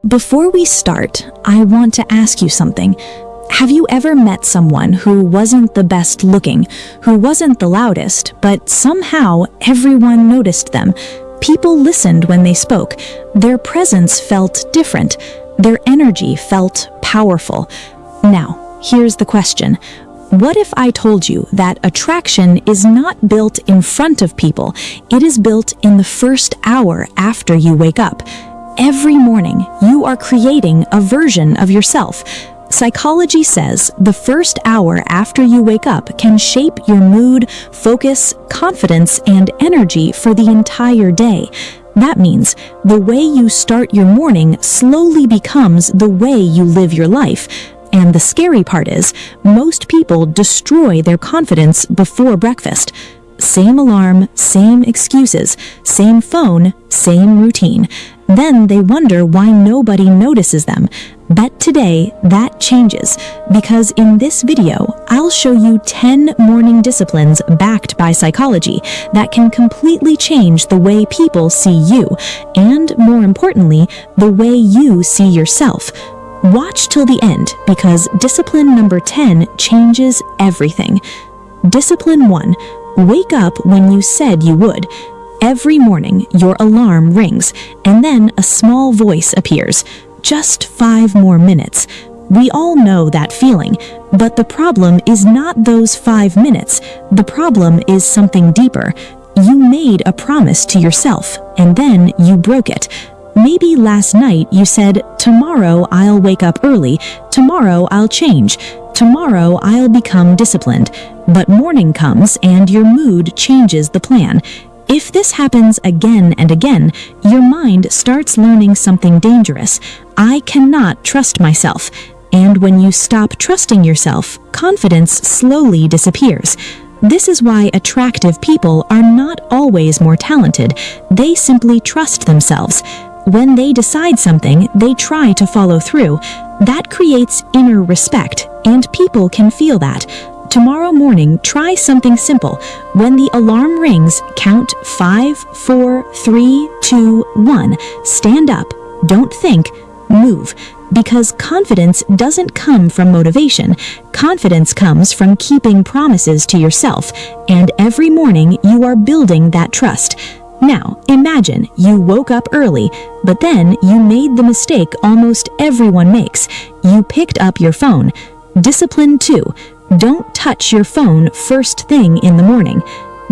Before we start, I want to ask you something. Have you ever met someone who wasn't the best looking, who wasn't the loudest, but somehow everyone noticed them? People listened when they spoke. Their presence felt different. Their energy felt powerful. Now, here's the question. What if I told you that attraction is not built in front of people? It is built in the first hour after you wake up. Every morning, you are creating a version of yourself. Psychology says the first hour after you wake up can shape your mood, focus, confidence, and energy for the entire day. That means the way you start your morning slowly becomes the way you live your life. And the scary part is, most people destroy their confidence before breakfast. Same alarm, same excuses, same phone, same routine. Then they wonder why nobody notices them. But today, that changes, because in this video, I'll show you 10 morning disciplines backed by psychology that can completely change the way people see you, and more importantly, the way you see yourself. Watch till the end, because discipline number 10 changes everything. Discipline 1. Wake up when you said you would. Every morning, your alarm rings, and then a small voice appears. Just 5 more minutes. We all know that feeling, but the problem is not those 5 minutes. The problem is something deeper. You made a promise to yourself, and then you broke it. Maybe last night you said, "Tomorrow I'll wake up early, tomorrow I'll change, tomorrow I'll become disciplined." But morning comes and your mood changes the plan. If this happens again and again, your mind starts learning something dangerous. I cannot trust myself. And when you stop trusting yourself, confidence slowly disappears. This is why attractive people are not always more talented. They simply trust themselves. When they decide something, they try to follow through. That creates inner respect, and people can feel that. Tomorrow morning, try something simple. When the alarm rings, count 5, 4, 3, 2, 1. Stand up. Don't think. Move. Because confidence doesn't come from motivation. Confidence comes from keeping promises to yourself. And every morning, you are building that trust. Now, imagine you woke up early, but then you made the mistake almost everyone makes. You picked up your phone. Discipline 2. Don't touch your phone first thing in the morning.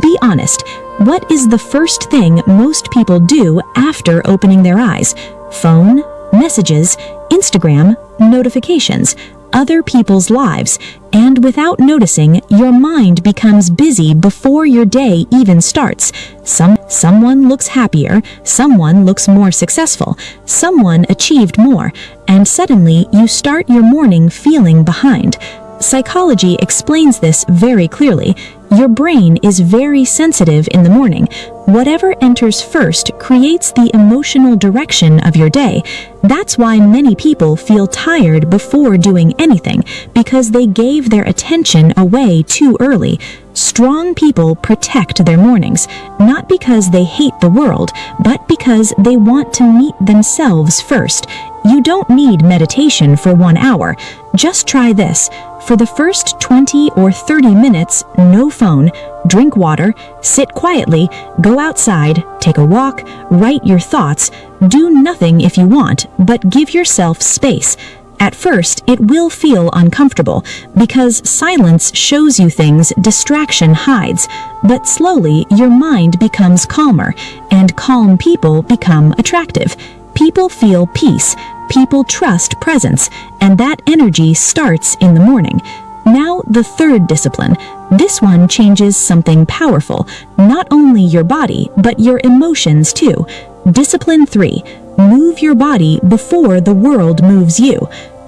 Be honest. What is the first thing most people do after opening their eyes? Phone, messages, Instagram, notifications, other people's lives. And without noticing, your mind becomes busy before your day even starts. Someone looks happier, someone looks more successful, someone achieved more, and suddenly you start your morning feeling behind. Psychology explains this very clearly. Your brain is very sensitive in the morning. Whatever enters first creates the emotional direction of your day. That's why many people feel tired before doing anything, because they gave their attention away too early. Strong people protect their mornings, not because they hate the world, but because they want to meet themselves first. You don't need meditation for 1 hour. Just try this. For the first 20 or 30 minutes, no phone, drink water, sit quietly, go outside, take a walk, write your thoughts. Do nothing if you want, but give yourself space. At first, it will feel uncomfortable, because silence shows you things distraction hides. But slowly, your mind becomes calmer, and calm people become attractive. People feel peace. People trust presence, and that energy starts in the morning. Now, the third discipline. This one changes something powerful, not only your body, but your emotions too. Discipline 3. Move your body before the world moves you.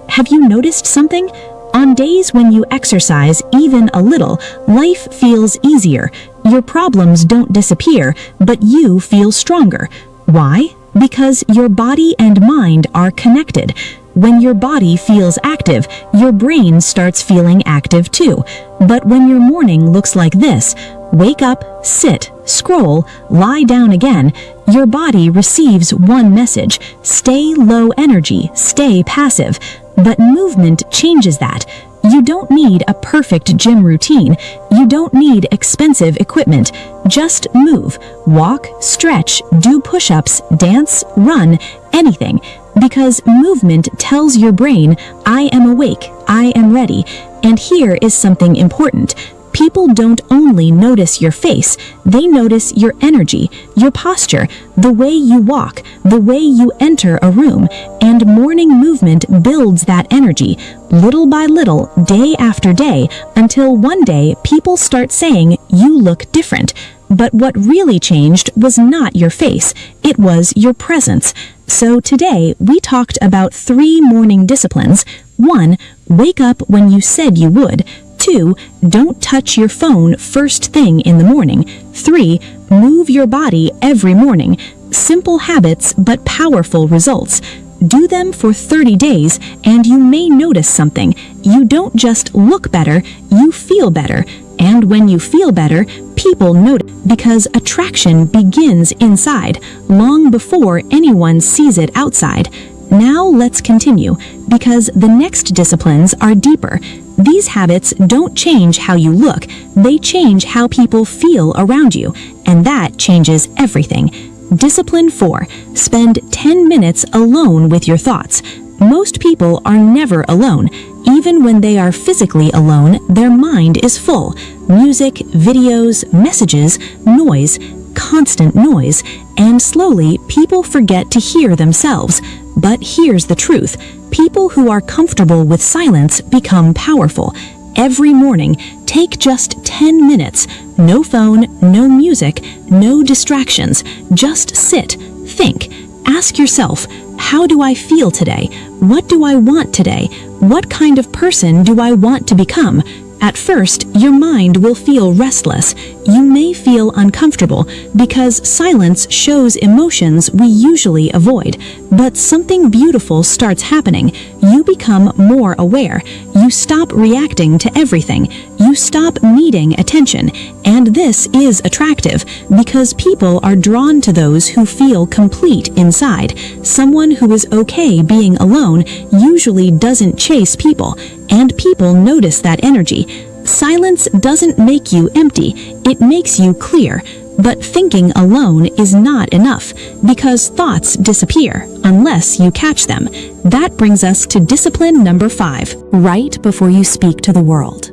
Have you noticed something? On days when you exercise even a little, life feels easier. Your problems don't disappear, but you feel stronger. Why? Because your body and mind are connected. When your body feels active, your brain starts feeling active too. But when your morning looks like this, wake up, sit, scroll, lie down again, Your body receives one message: stay low energy, stay passive. But movement changes that. You don't need a perfect gym routine. You don't need expensive equipment. Just move, walk, stretch, do push-ups, dance, run, anything. Because movement tells your brain, I am awake, I am ready. And here is something important. People don't only notice your face, they notice your energy, your posture, the way you walk, the way you enter a room, and morning movement builds that energy, little by little, day after day, until one day people start saying, you look different. But what really changed was not your face, it was your presence. So today, we talked about 3 morning disciplines. 1. Wake up when you said you would. 2. Don't touch your phone first thing in the morning. 3. Move your body every morning. Simple habits, but powerful results. Do them for 30 days, and you may notice something. You don't just look better, you feel better. And when you feel better, people notice, because attraction begins inside, long before anyone sees it outside. Now let's continue, because the next disciplines are deeper. These habits don't change how you look, they change how people feel around you, and that changes everything. Discipline 4. Spend 10 minutes alone with your thoughts. Most people are never alone. Even when they are physically alone, their mind is full. Music, videos, messages, noise, constant noise, and slowly people forget to hear themselves. But here's the truth. People who are comfortable with silence become powerful. Every morning, take just 10 minutes. No phone, no music, no distractions. Just sit, think, ask yourself, how do I feel today? What do I want today? What kind of person do I want to become? At first, your mind will feel restless. You may feel uncomfortable because silence shows emotions we usually avoid. But something beautiful starts happening. You become more aware. You stop reacting to everything. You stop needing attention. And this is attractive because people are drawn to those who feel complete inside. Someone who is okay being alone usually doesn't chase people, and people notice that energy. Silence doesn't make you empty, it makes you clear. But thinking alone is not enough, because thoughts disappear unless you catch them. That brings us to discipline number 5. Write before you speak to the world.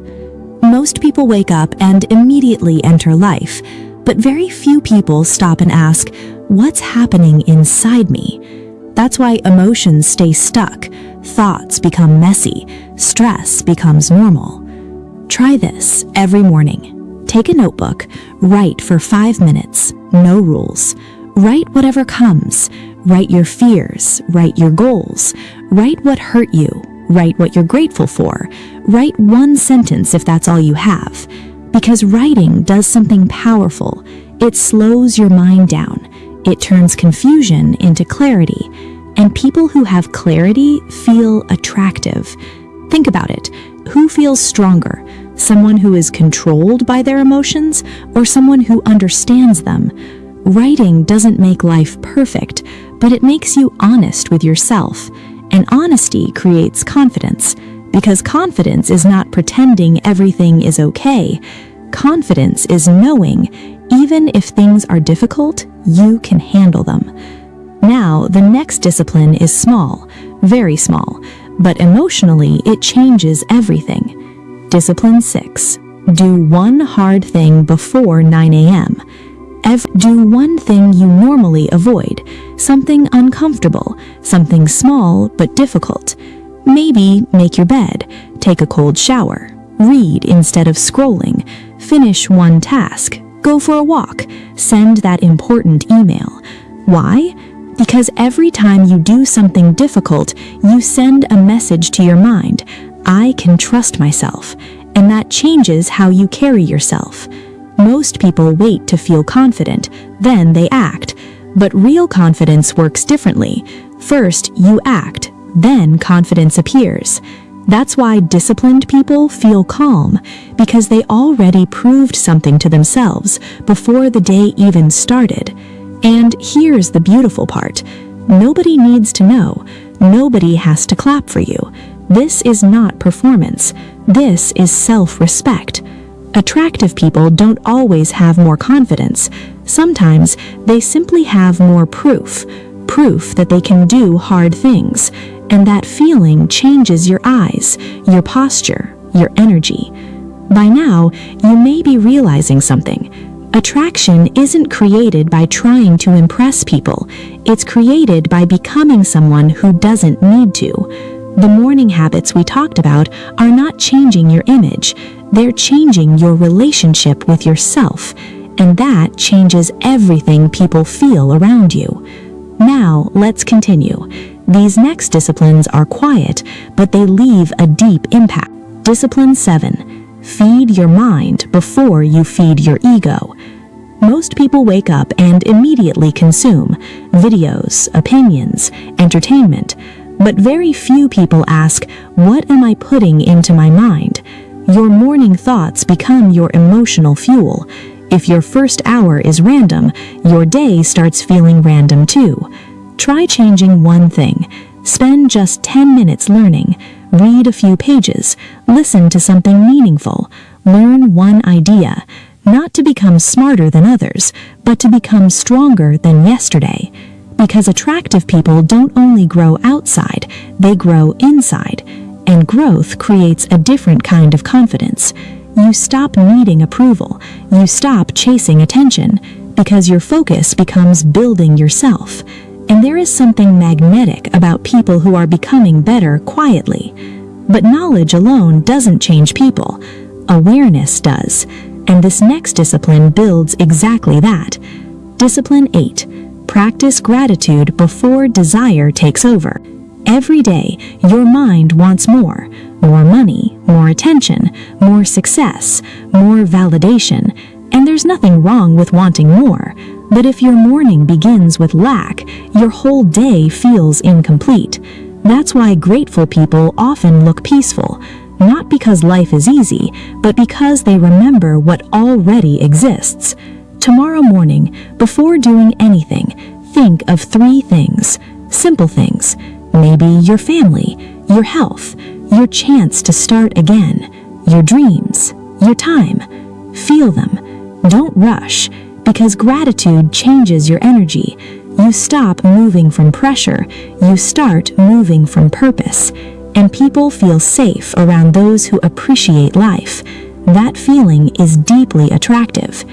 Most people wake up and immediately enter life, but very few people stop and ask, what's happening inside me? That's why emotions stay stuck, thoughts become messy, stress becomes normal. Try this every morning. Take a notebook, write for 5 minutes, no rules. Write whatever comes. Write your fears, write your goals, write what hurt you, write what you're grateful for. Write 1 sentence if that's all you have. Because writing does something powerful. It slows your mind down. It turns confusion into clarity. And people who have clarity feel attractive. Think about it. Who feels stronger? Someone who is controlled by their emotions, or someone who understands them? Writing doesn't make life perfect, but it makes you honest with yourself. And honesty creates confidence, because confidence is not pretending everything is okay. Confidence is knowing, even if things are difficult, you can handle them. Now, the next discipline is small, very small, but emotionally it changes everything. Discipline 6. Do one hard thing before 9 a.m. Do one thing you normally avoid, something uncomfortable, something small but difficult. Maybe make your bed, take a cold shower, read instead of scrolling, finish one task, go for a walk, send that important email. Why? Because every time you do something difficult, you send a message to your mind, I can trust myself, and that changes how you carry yourself. Most people wait to feel confident, then they act. But real confidence works differently. First, you act, then confidence appears. That's why disciplined people feel calm, because they already proved something to themselves before the day even started. And here's the beautiful part. Nobody needs to know. Nobody has to clap for you. This is not performance. This is self-respect. Attractive people don't always have more confidence. Sometimes they simply have more proof that they can do hard things. And that feeling changes your eyes, your posture, your energy. By now, you may be realizing something. Attraction isn't created by trying to impress people. It's created by becoming someone who doesn't need to. The morning habits we talked about are not changing your image. They're changing your relationship with yourself. And that changes everything people feel around you. Now, let's continue. These next disciplines are quiet, but they leave a deep impact. Discipline 7. Feed your mind before you feed your ego. Most people wake up and immediately consume videos, opinions, entertainment. But very few people ask, what am I putting into my mind? Your morning thoughts become your emotional fuel. If your first hour is random, your day starts feeling random too. Try changing one thing. Spend just 10 minutes learning. Read a few pages. Listen to something meaningful. Learn one idea. Not to become smarter than others, but to become stronger than yesterday. Because attractive people don't only grow outside, they grow inside. And growth creates a different kind of confidence. You stop needing approval. You stop chasing attention, because your focus becomes building yourself. And there is something magnetic about people who are becoming better quietly. But knowledge alone doesn't change people. Awareness does. And this next discipline builds exactly that. Discipline 8. Practice gratitude before desire takes over. Every day, your mind wants more. More money, more attention, more success, more validation. And there's nothing wrong with wanting more. But if your morning begins with lack, your whole day feels incomplete. That's why grateful people often look peaceful. Not because life is easy, but because they remember what already exists. Tomorrow morning, before doing anything, think of 3 things. Simple things. Maybe your family, your health, your chance to start again, your dreams, your time. Feel them. Don't rush, because gratitude changes your energy. You stop moving from pressure. You start moving from purpose. And people feel safe around those who appreciate life. That feeling is deeply attractive.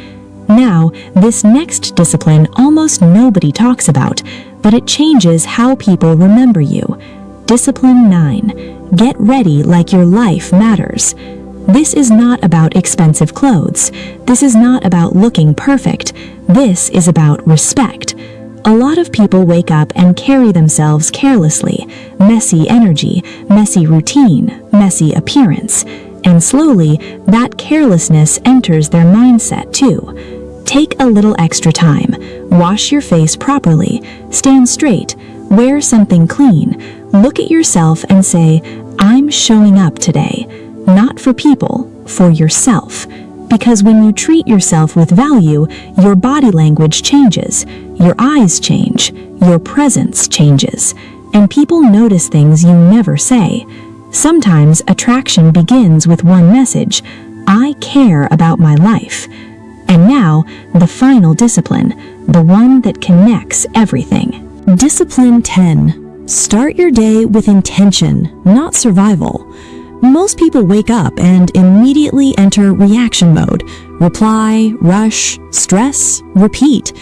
Now, this next discipline almost nobody talks about, but it changes how people remember you. Discipline 9. Get ready like your life matters. This is not about expensive clothes. This is not about looking perfect. This is about respect. A lot of people wake up and carry themselves carelessly. Messy energy, messy routine, messy appearance. And slowly, that carelessness enters their mindset too. Take a little extra time. Wash your face properly. Stand straight. Wear something clean. Look at yourself and say, I'm showing up today. Not for people, for yourself. Because when you treat yourself with value, your body language changes. Your eyes change. Your presence changes. And people notice things you never say. Sometimes attraction begins with one message: I care about my life. And now, the final discipline, the one that connects everything. Discipline 10. Start your day with intention, not survival. Most people wake up and immediately enter reaction mode. Reply, rush, stress, repeat.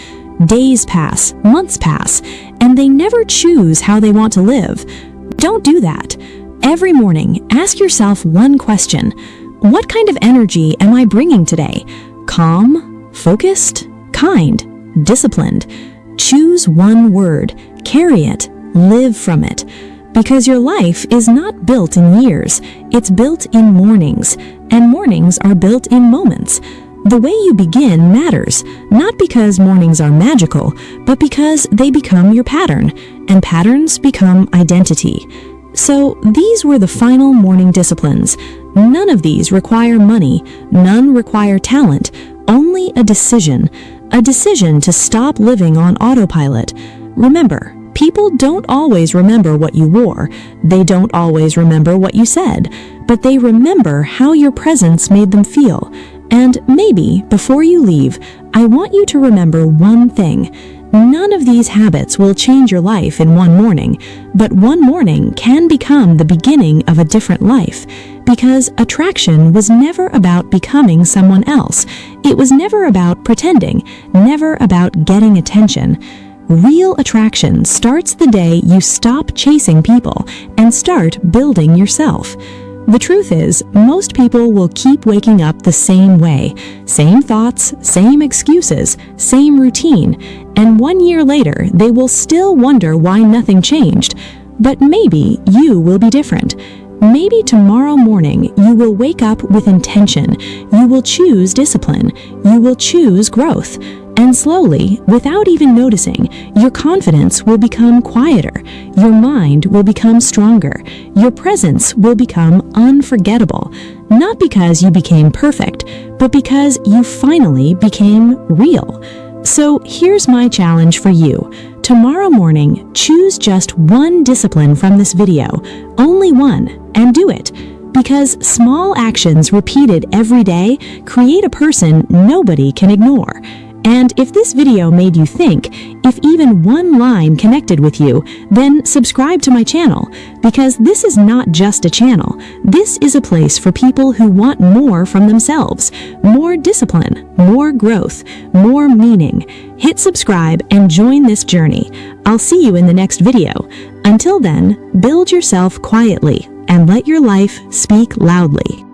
Days pass, months pass, and they never choose how they want to live. Don't do that. Every morning, ask yourself one question. What kind of energy am I bringing today? Calm, focused, kind, disciplined. Choose one word, carry it, live from it. Because your life is not built in years, it's built in mornings, and mornings are built in moments. The way you begin matters, not because mornings are magical, but because they become your pattern, and patterns become identity. So these were the final morning disciplines. None of these require money, none require talent, only a decision a decision to stop living on autopilot. Remember, people don't always remember what you wore, they don't always remember what you said, but they remember how your presence made them feel. And maybe, before you leave, I want you to remember one thing. None of these habits will change your life in one morning, but one morning can become the beginning of a different life, because attraction was never about becoming someone else. It was never about pretending, never about getting attention. Real attraction starts the day you stop chasing people and start building yourself. The truth is, most people will keep waking up the same way, same thoughts, same excuses, same routine, and 1 year later they will still wonder why nothing changed. But maybe you will be different. Maybe tomorrow morning you will wake up with intention, you will choose discipline, you will choose growth. And slowly, without even noticing, your confidence will become quieter, your mind will become stronger, your presence will become unforgettable, not because you became perfect, but because you finally became real. So here's my challenge for you. Tomorrow morning, choose just one discipline from this video, only one, and do it. Because small actions repeated every day create a person nobody can ignore. And if this video made you think, if even one line connected with you, then subscribe to my channel, because this is not just a channel. This is a place for people who want more from themselves, more discipline, more growth, more meaning. Hit subscribe and join this journey. I'll see you in the next video. Until then, build yourself quietly and let your life speak loudly.